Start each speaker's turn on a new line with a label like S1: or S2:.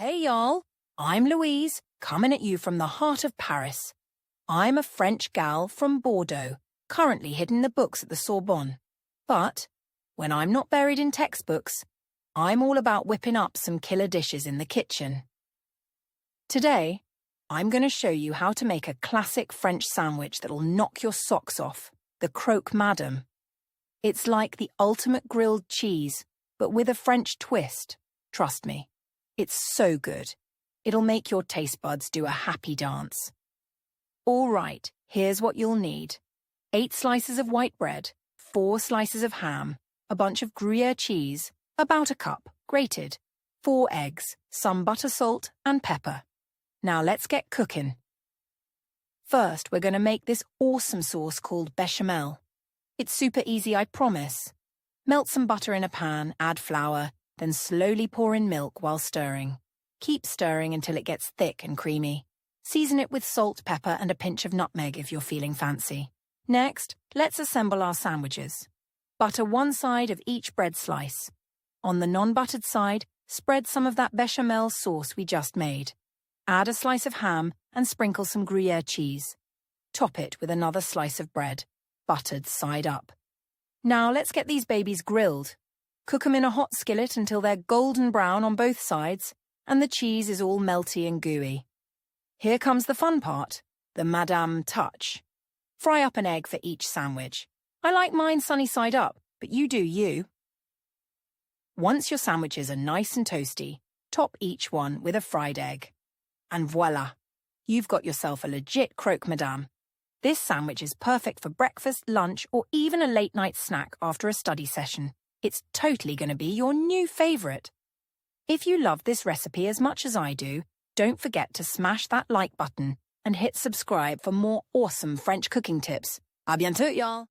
S1: Hey y'all, I'm Louise, coming at you from the heart of Paris. I'm a French gal from Bordeaux, currently hidden in the books at the Sorbonne. But when I'm not buried in textbooks, I'm all about whipping up some killer dishes in the kitchen. Today, I'm going to show you how to make a classic French sandwich that'll knock your socks off, the Croque Madame. It's like the ultimate grilled cheese, but with a French twist. Trust me, it's so good. It'll make your taste buds do a happy dance. All right, here's what you'll need. 8 slices of white bread, 4 slices of ham, a bunch of Gruyère cheese, about a cup, grated, 4 eggs, some butter, salt, and pepper. Now let's get cooking. First, we're going to make this awesome sauce called Béchamel. It's super easy, I promise. Melt some butter in a pan, add flour, then slowly pour in milk while stirring. Keep stirring until it gets thick and creamy. Season it with salt, pepper, and a pinch of nutmeg if you're feeling fancy. Next, let's assemble our sandwiches. Butter one side of each bread slice. On the non-buttered side, spread some of that Béchamel sauce we just made. Add a slice of ham and sprinkle some Gruyère cheese. Top it with another slice of bread, buttered side up. Now let's get these babies grilled. Cook them in a hot skillet until they're golden brown on both sides and the cheese is all melty and gooey. Here comes the fun part, the Madame touch. Fry up an egg for each sandwich. I like mine sunny side up, but you do you. Once your sandwiches are nice and toasty, top each one with a fried egg. And voila, you've got yourself a legit Croque Madame. This sandwich is perfect for breakfast, lunch, or even a late-night snack after a study session. It's totally going to be your new favourite. If you love this recipe as much as I do, don't forget to smash that like button and hit subscribe for more awesome French cooking tips. À bientôt, y'all!